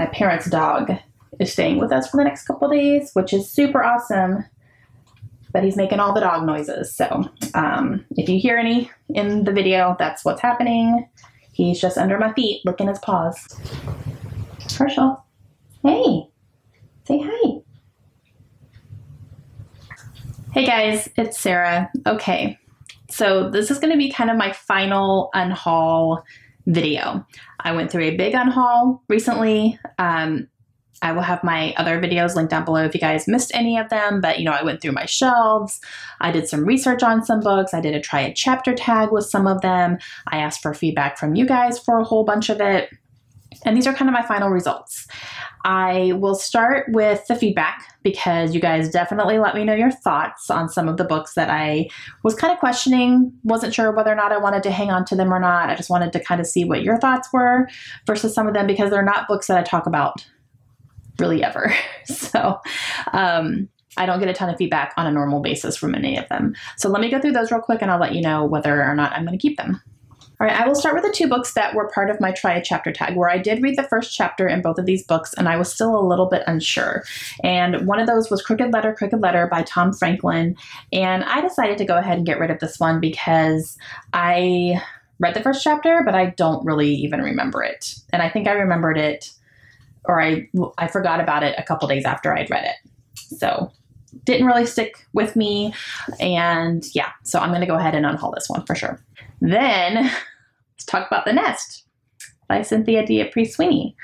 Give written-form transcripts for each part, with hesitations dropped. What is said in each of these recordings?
my parents' dog is staying with us for the next couple days, which is super awesome. But he's making all the dog noises. So if you hear any in the video, that's what's happening. He's just under my feet, licking his paws. Herschel, hey, say hi. Hey guys, it's Sarah. Okay, so this is gonna be kind of my final unhaul video. I went through a big unhaul recently. I will have my other videos linked down below if you guys missed any of them, but you know, I went through my shelves. I did some research on some books. I did a try a chapter tag with some of them. I asked for feedback from you guys for a whole bunch of it. And these are kind of my final results. I will start with the feedback because you guys definitely let me know your thoughts on some of the books that I was kind of questioning, wasn't sure whether or not I wanted to hang on to them or not. I just wanted to kind of see what your thoughts were versus some of them because they're not books that I talk about really ever. So I don't get a ton of feedback on a normal basis from any of them. So let me go through those real quick and I'll let you know whether or not I'm going to keep them. All right, I will start with the two books that were part of my try a chapter tag, where I did read the first chapter in both of these books and I was still a little bit unsure. And one of those was Crooked Letter by Tom Franklin. And I decided to go ahead and get rid of this one because I read the first chapter, but I don't really even remember it. And I think I remembered it, or I forgot about it a couple days after I'd read it. So didn't really stick with me. And yeah, so I'm going to go ahead and unhaul this one for sure. Then let's talk about The Nest by Cynthia D'Aprix-Sweeney.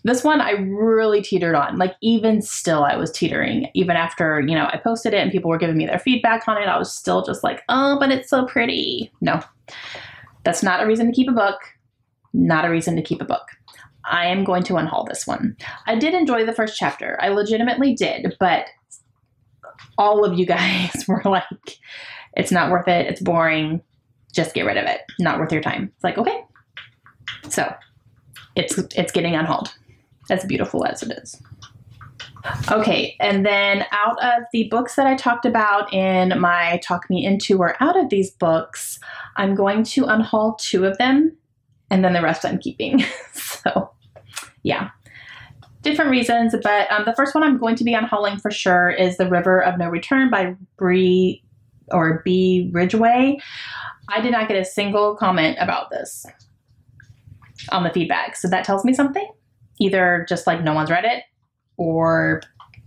This one I really teetered on. Like even still I was teetering. Even after, you know, I posted it and people were giving me their feedback on it, I was still just like, oh, but it's so pretty. No, that's not a reason to keep a book. Not a reason to keep a book. I am going to unhaul this one. I did enjoy the first chapter. I legitimately did, but all of you guys were like, it's not worth it. It's boring. Just get rid of it. Not worth your time. It's like, okay. So it's getting unhauled. As beautiful as it is. Okay, and then out of the books that I talked about in my Talk Me Into or Out of these books, I'm going to unhaul two of them, and then the rest I'm keeping. So, yeah. Different reasons, but the first one I'm going to be unhauling for sure is The River of No Return by B. Ridgway. I did not get a single comment about this on the feedback, so that tells me something. Either just like no one's read it, or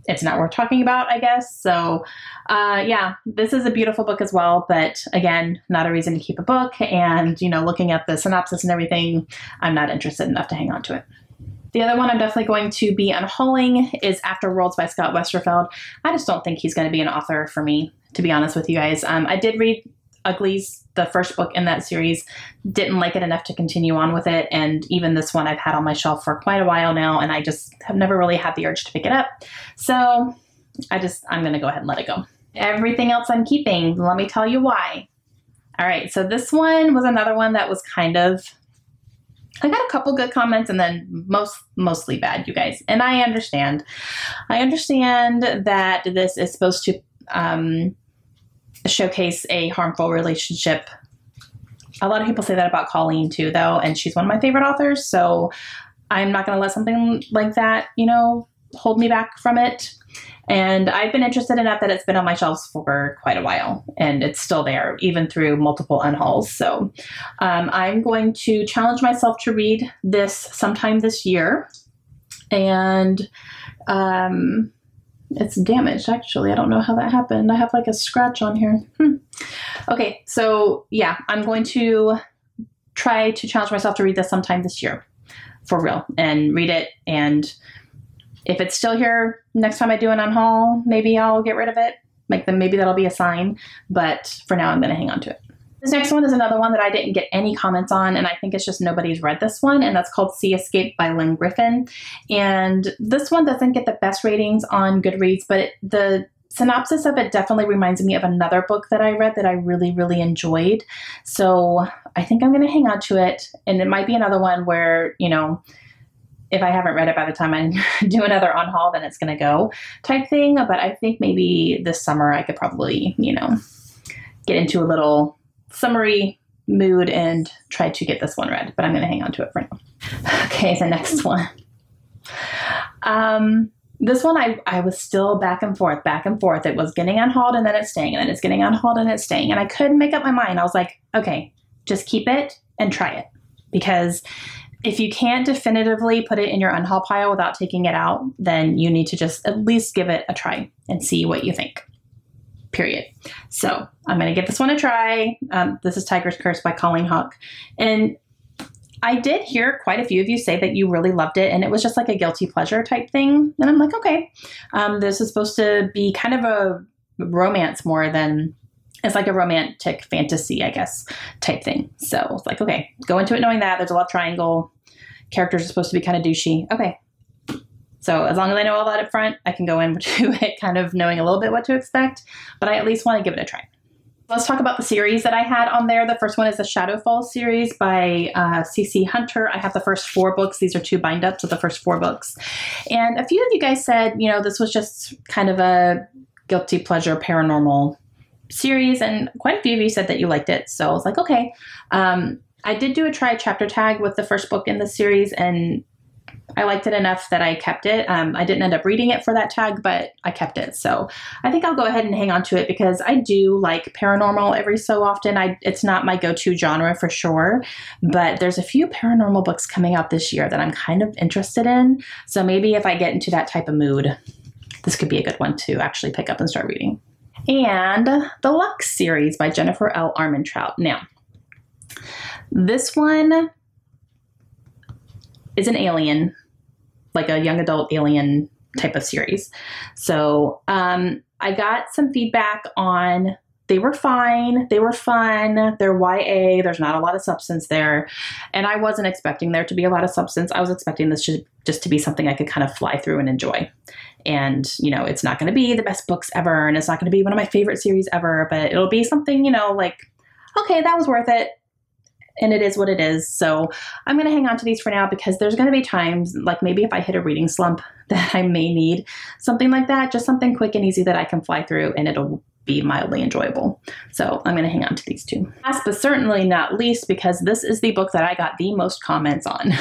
it's not worth talking about, I guess. So yeah, this is a beautiful book as well, but again, not a reason to keep a book. And, you know, looking at the synopsis and everything, I'm not interested enough to hang on to it. The other one I'm definitely going to be unhauling is Afterworlds by Scott Westerfeld. I just don't think he's going to be an author for me, to be honest with you guys. I did read Uglies, the first book in that series, didn't like it enough to continue on with it. And even this one I've had on my shelf for quite a while now, and I just have never really had the urge to pick it up. So I'm going to go ahead and let it go. Everything else I'm keeping. Let me tell you why. All right. So this one was another one that was kind of, I got a couple good comments and then mostly bad, you guys. And I understand. I understand that this is supposed to showcase a harmful relationship. A lot of people say that about Colleen too, though, and she's one of my favorite authors, so I'm not going to let something like that, you know, hold me back from it. And I've been interested enough that it's been on my shelves for quite a while, and it's still there, even through multiple unhauls. So I'm going to challenge myself to read this sometime this year. And it's damaged, actually. I don't know how that happened. I have like a scratch on here. Okay, so yeah, I'm going to try to challenge myself to read this sometime this year, for real, and read it. And if it's still here next time I do an unhaul, maybe I'll get rid of it. Maybe that'll be a sign. But for now, I'm going to hang on to it. This next one is another one that I didn't get any comments on, and I think it's just nobody's read this one, and that's called Sea Escape by Lynn Griffin. And this one doesn't get the best ratings on Goodreads, but the synopsis of it definitely reminds me of another book that I read that I really, really enjoyed. So I think I'm going to hang on to it, and it might be another one where, you know, if I haven't read it by the time I do another unhaul, then it's going to go type thing. But I think maybe this summer I could probably, you know, get into a little summery mood and try to get this one read, but I'm going to hang on to it for now. Okay, the next one. This one, I was still back and forth, back and forth. It was getting unhauled and then it's staying, and then it's getting unhauled and it's staying. And I couldn't make up my mind. I was like, okay, just keep it and try it. Because if you can't definitively put it in your unhaul pile without taking it out, then you need to just at least give it a try and see what you think. Period. So I'm going to give this one a try. This is Tiger's Curse by Colleen Hawke. And I did hear quite a few of you say that you really loved it, and it was just like a guilty pleasure type thing. And I'm like, okay, this is supposed to be kind of a romance more than, it's like a romantic fantasy, I guess, type thing. So it's like, okay, go into it knowing that there's a love triangle. Characters are supposed to be kind of douchey. Okay. So as long as I know all that up front, I can go into it kind of knowing a little bit what to expect, but I at least want to give it a try. Let's talk about the series that I had on there. The first one is the Shadowfall series by C.C. Hunter. I have the first 4 books. These are 2 bind-ups of the first 4 books. And a few of you guys said, you know, this was just kind of a guilty pleasure paranormal series, and quite a few of you said that you liked it. So I was like, okay. I did do a try chapter tag with the first book in the series, and I liked it enough that I kept it. I didn't end up reading it for that tag, but I kept it. So I think I'll go ahead and hang on to it because I do like paranormal every so often. It's not my go-to genre for sure, but there's a few paranormal books coming out this year that I'm kind of interested in. So maybe if I get into that type of mood, this could be a good one to actually pick up and start reading. And the Lux series by Jennifer L. Armentrout. Now, this one is an alien, like a young adult alien type of series. So I got some feedback on, they were fine, they were fun, they're YA, there's not a lot of substance there. And I wasn't expecting there to be a lot of substance. I was expecting this just to be something I could kind of fly through and enjoy. And, you know, it's not going to be the best books ever, and it's not going to be one of my favorite series ever, but it'll be something, you know, like, okay, that was worth it. And it is what it is. So I'm going to hang on to these for now because there's going to be times, like maybe if I hit a reading slump, that I may need something like that, just something quick and easy that I can fly through and it'll be mildly enjoyable. So I'm going to hang on to these 2. Last but certainly not least, because this is the book that I got the most comments on.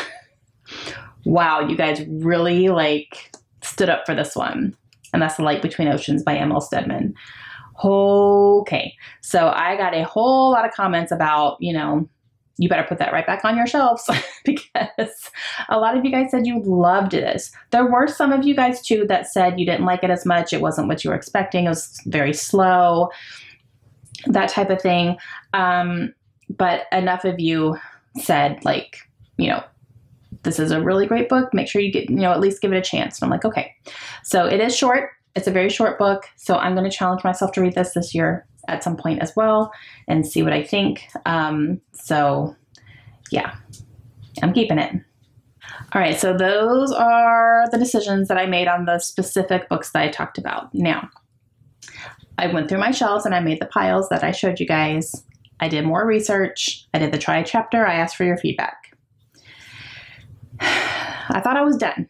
Wow, you guys really like stood up for this one. And that's The Light Between Oceans by M.L. Stedman. Okay, so I got a whole lot of comments about, you know, you better put that right back on your shelves because a lot of you guys said you loved this. There were some of you guys too that said you didn't like it as much. It wasn't what you were expecting. It was very slow, that type of thing. But enough of you said, like, you know, this is a really great book. Make sure you get, you know, at least give it a chance. And I'm like, okay. So it is short. It's a very short book. So I'm going to challenge myself to read this year at some point as well and see what I think. So yeah, I'm keeping it. All right. So those are the decisions that I made on the specific books that I talked about. Now, I went through my shelves and I made the piles that I showed you guys. I did more research. I did the try chapter. I asked for your feedback. I thought I was done.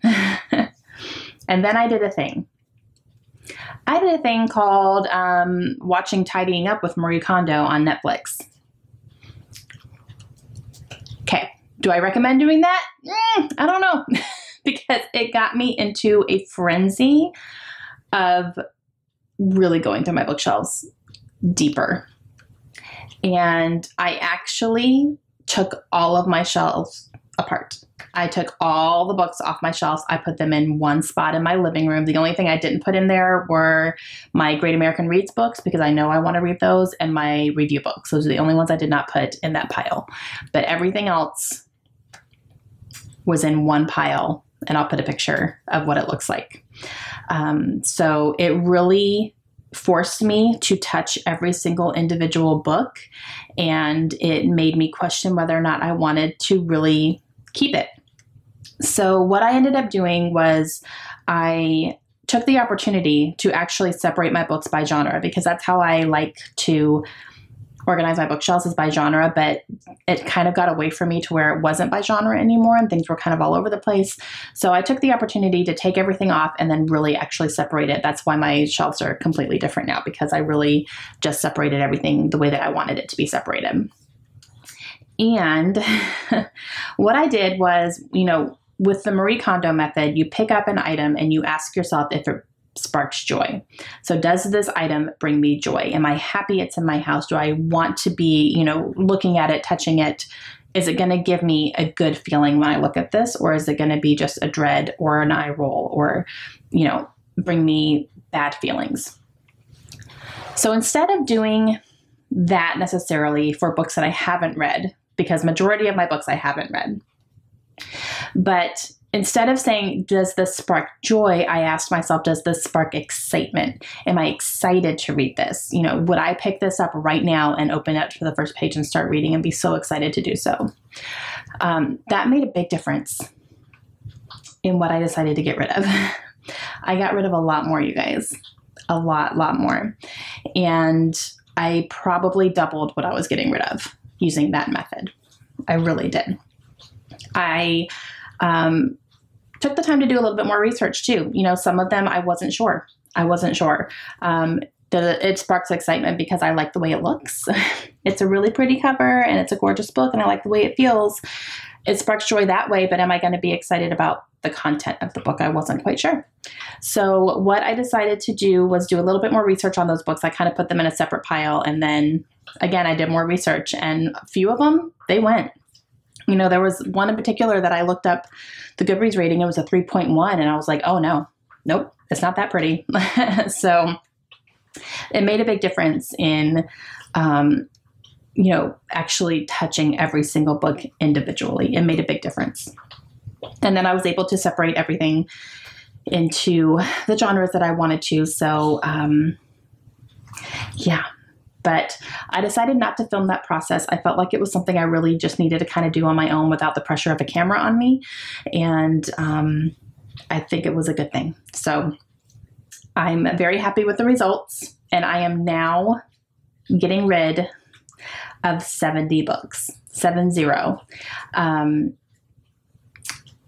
And then I did a thing. I did a thing called watching Tidying Up with Marie Kondo on Netflix. Okay, do I recommend doing that? I don't know, because it got me into a frenzy of really going through my bookshelves deeper. And I actually took all of my shelves apart. I took all the books off my shelves. I put them in one spot in my living room. The only thing I didn't put in there were my Great American Reads books because I know I want to read those, and my review books. Those are the only ones I did not put in that pile. But everything else was in one pile, and I'll put a picture of what it looks like. So it really forced me to touch every single individual book, and it made me question whether or not I wanted to really keep it. So what I ended up doing was I took the opportunity to actually separate my books by genre, because that's how I like to organize my bookshelves, is by genre, but it kind of got away from me to where it wasn't by genre anymore and things were kind of all over the place. So I took the opportunity to take everything off and then really actually separate it. That's why my shelves are completely different now, because I really just separated everything the way that I wanted it to be separated. And what I did was, with the Marie Kondo method, you pick up an item and you ask yourself if it sparks joy. So does this item bring me joy? Am I happy it's in my house? Do I want to be, looking at it, touching it? Is it going to give me a good feeling when I look at this? Or is it going to be just a dread or an eye roll or, bring me bad feelings? So instead of doing that necessarily for books that I haven't read, because majority of my books I haven't read, but instead of saying, does this spark joy? I asked myself, does this spark excitement? Am I excited to read this? Would I pick this up right now and open it to the first page and start reading and be so excited to do so? That made a big difference in what I decided to get rid of. I got rid of a lot more, you guys, a lot more. And I probably doubled what I was getting rid of using that method. I really did. I took the time to do a little bit more research too. Some of them I wasn't sure. It sparks excitement because I like the way it looks. It's a really pretty cover and it's a gorgeous book and I like the way it feels. It sparks joy that way, but am I going to be excited about the content of the book? I wasn't quite sure. So what I decided to do was do a little bit more research on those books. I kind of put them in a separate pile. And then again, I did more research and a few of them, they went. There was one in particular that I looked up the Goodreads rating. It was a 3.1 and I was like, oh no, nope, it's not that pretty. So it made a big difference in, actually touching every single book individually. It made a big difference. And then I was able to separate everything into the genres that I wanted to. So, yeah. But I decided not to film that process. I felt like it was something I really just needed to kind of do on my own without the pressure of a camera on me. And I think it was a good thing. So I'm very happy with the results. And I am now getting rid of 70 books, 70. And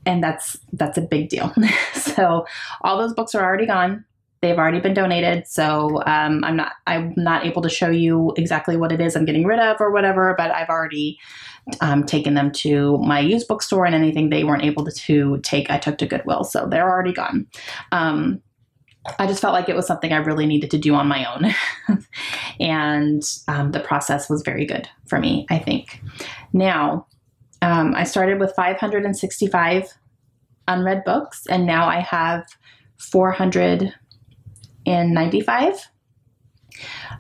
that's a big deal. So all those books are already gone. They've already been donated. So I'm not able to show you exactly what it is I'm getting rid of or whatever, but I've already taken them to my used bookstore, and anything they weren't able to take, I took to Goodwill. So they're already gone. I just felt like it was something I really needed to do on my own. And the process was very good for me, I think. Now, I started with 565 unread books, and now I have 495.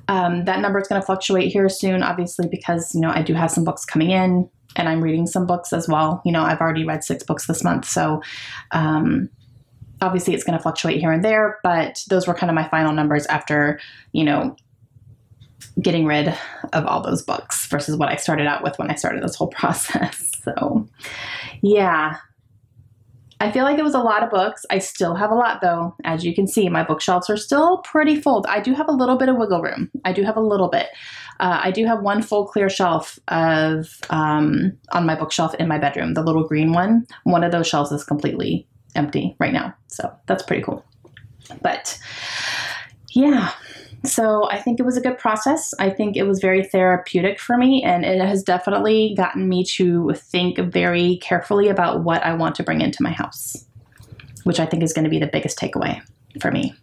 That number is going to fluctuate here soon, obviously, because, I do have some books coming in and I'm reading some books as well. I've already read 6 books this month. So, obviously it's going to fluctuate here and there, but those were kind of my final numbers after, getting rid of all those books versus what I started out with when I started this whole process. So yeah, I feel like it was a lot of books. I still have a lot though. As you can see, my bookshelves are still pretty full. I do have a little bit of wiggle room. I do have a little bit. I do have one full clear shelf of on my bookshelf in my bedroom, the little green one. One of those shelves is completely empty right now. So that's pretty cool. But yeah, so I think it was a good process. I think it was very therapeutic for me, and it has definitely gotten me to think very carefully about what I want to bring into my house, which I think is going to be the biggest takeaway for me.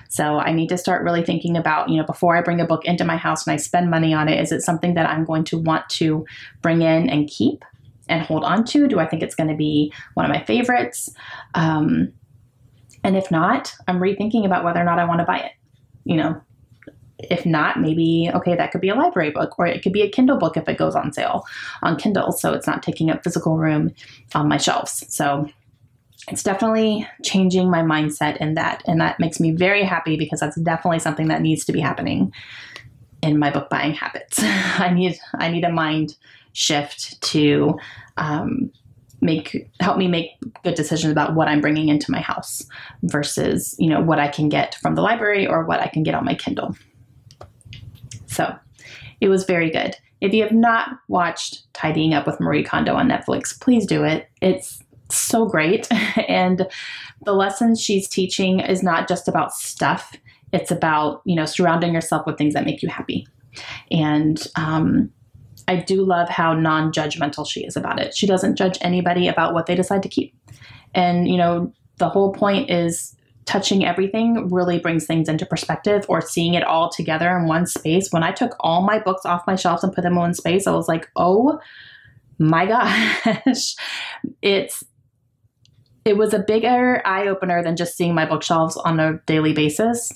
So I need to start really thinking about, before I bring a book into my house and I spend money on it, is it something that I'm going to want to bring in and keep and hold on to? Do I think it's going to be one of my favorites? And if not, I'm rethinking about whether or not I want to buy it. If not, maybe, okay, that could be a library book, or it could be a Kindle book if it goes on sale on Kindle. So it's not taking up physical room on my shelves. So it's definitely changing my mindset in that. And that makes me very happy, because that's definitely something that needs to be happening in my book buying habits. I need a mind shift to help me make good decisions about what I'm bringing into my house versus, what I can get from the library or what I can get on my Kindle. So it was very good. If you have not watched Tidying Up with Marie Kondo on Netflix, please do it. It's so great. And the lessons she's teaching is not just about stuff. It's about, surrounding yourself with things that make you happy. And I do love how non-judgmental she is about it. She doesn't judge anybody about what they decide to keep. And, you know, the whole point is touching everything really brings things into perspective, or seeing it all together in one space. When I took all my books off my shelves and put them in one space, I was like, oh my gosh. It was a bigger eye-opener than just seeing my bookshelves on a daily basis,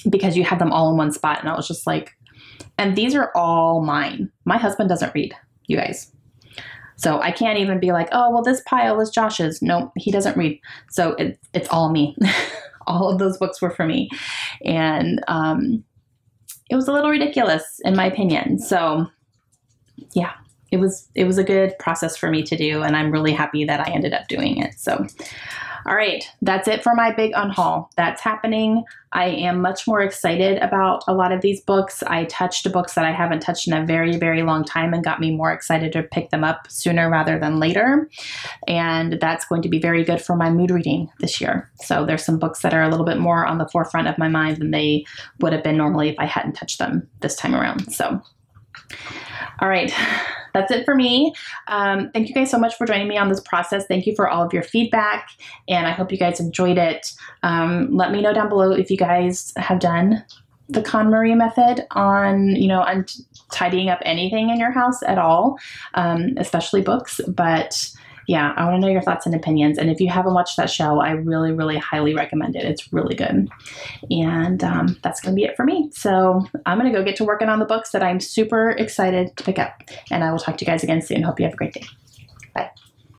because you have them all in one spot. And I was just like, and these are all mine. My husband doesn't read, you guys. So I can't even be like, oh, well, this pile is Josh's. No, he doesn't read. So it's all me. All of those books were for me. And it was a little ridiculous in my opinion. So yeah, it was a good process for me to do. And I'm really happy that I ended up doing it. So, all right, that's it for my big unhaul. That's happening. I am much more excited about a lot of these books. I touched books that I haven't touched in a very, very long time, and got me more excited to pick them up sooner rather than later. And that's going to be very good for my mood reading this year. So there's some books that are a little bit more on the forefront of my mind than they would have been normally if I hadn't touched them this time around. So, all right, that's it for me. Thank you guys so much for joining me on this process. Thank you for all of your feedback, and I hope you guys enjoyed it. Let me know down below if you guys have done the KonMari method on, you know, on tidying up anything in your house at all, especially books. But yeah, I want to know your thoughts and opinions. And if you haven't watched that show, I really, really highly recommend it. It's really good. And that's going to be it for me. So I'm going to go get to working on the books that I'm super excited to pick up. And I will talk to you guys again soon. Hope you have a great day. Bye.